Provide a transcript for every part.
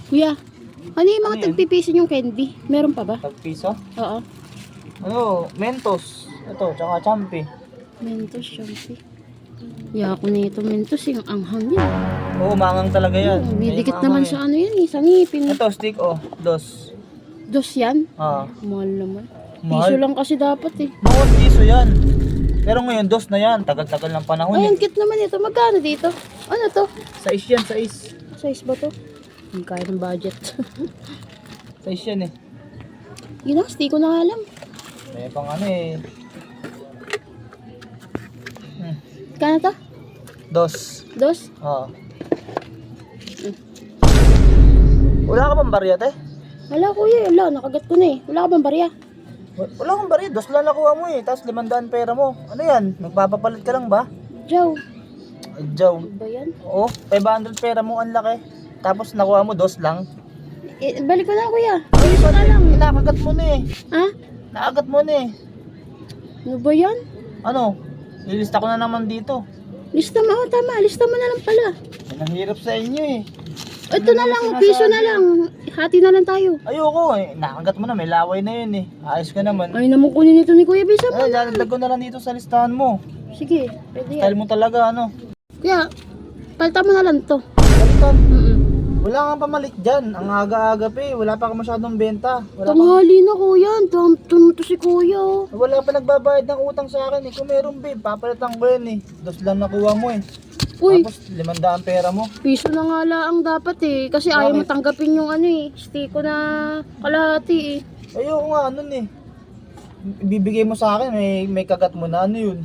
Kuya, ano yung mga Ano yan? tagpipiso yung candy? Meron pa ba? Tag-piso? Oo. Ano, Mentos. Ito, tsaka Champi. Mentos, Shopee. Yako na ito, Mentos, yung anghang yan. Oo, mangang talaga yan. May May dikit maanghang naman sa ano yan eh, sa ngipin. Ito, stick oh, dos. Dos yan? Ah, Mahal naman. Mahal. Piso lang kasi dapat eh. bawat piso yan. Pero ngayon, dos na yan. Tagal-tagal ng panahon Ay, eh. ang cute naman ito. Magkano dito? Ano to? Sais yan, sais. Size ba to? Hindi kaya ng budget. Sais yan eh. Yun na, hindi ko na alam. May pang ano eh. Kano to? Dos. Dos? Oo. Wala ka bang barya, te? Wala kuya, wala. Nakagat ko na eh. Wala ka bang barya? Wala akong barya. Dos lang nakuha mo eh. Tapos 500 pera mo. Ano yan? Nagpapapalit ka lang ba? Joe. Jow. Ano ba yan? Oo, 500 pera mo. Ang laki. Tapos nakuha mo dos lang. Eh, balik ko na kuya. Ay, Piso na lang. Nakagat mo na eh. Ha? Nakagat mo na eh. Ano ba yan? Ano? Lilista ko na naman dito. Lista mo. Oh, tama. Lista mo na lang pala. Yan ang hirap sa inyo eh. Ito na lang. Piso na lang. Hati na lang tayo. Ayoko eh. Nakagat mo na. May laway na yun eh. Ayos ka naman. Ay naman kunin ito ni Kuya Bisa mo. Ay, lalagdag ko na lang dito sa listahan mo. Sige. Pwede yan. Style mo talaga ano. Kuya, palta mo na lang to. Balikan. Mm-mm. Wala kang pamalit dyan. Ang aga-aga pa eh. Wala pa ka masyadong benta. Tanghali na kuya. Tumuto si kuya. Oh. Wala pa nagbabayad ng utang sa akin eh. Kung meron babe, papalitan ko yun eh. Dos lang nakuha mo eh. Uy, Tapos 500 pera mo. piso na nga lang dapat eh. Kasi ayaw mo Bakit? tanggapin yung ano eh. Stiko na kalahati eh. Ayoko nga nun eh. Ibibigay mo sa akin, may kagat mo na. Ano yun?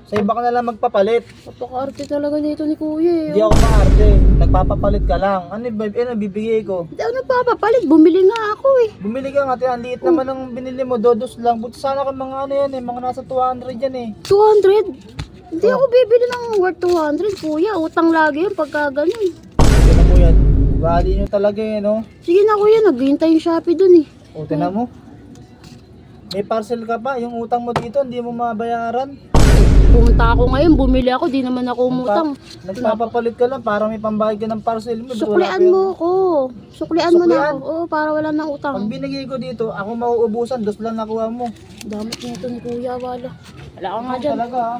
Sa iba ka na lang magpapalit. Napaka-arte talaga nito ni kuya eh. Hindi ako maarte. Nagpapapalit ka lang. Ano bibigay ko? Hindi ako nagpapapalit. Bumili nga ako eh. Bumili ka nga, ang liit naman ng binili mo, dodos lang. Buti sana ka mga ano yan eh, mga nasa 200 yan eh. 200? Hindi ako bibili ng worth 200 kuya. Utang lagi yun pagka ganun. Tignan mo yan. Bali nyo talaga eh, no? Sige na kuya, naghihintay yung Shopee dun eh. O, tignan mo. May parcel ka pa, yung utang mo dito, hindi mo mabayaran. Pumunta ako ngayon, bumili ako, di naman ako umutang. Nagpapapalit ka lang para may pambayad ka ng parcel mo. Suklian mo ako. Suklian mo na ako. Oo, para wala nang utang. Pag binigay ko dito, ako mauubusan, dos lang nakuha mo. Damot nito ni kuya, wala. Wala ka nga dyan. Talaga ha.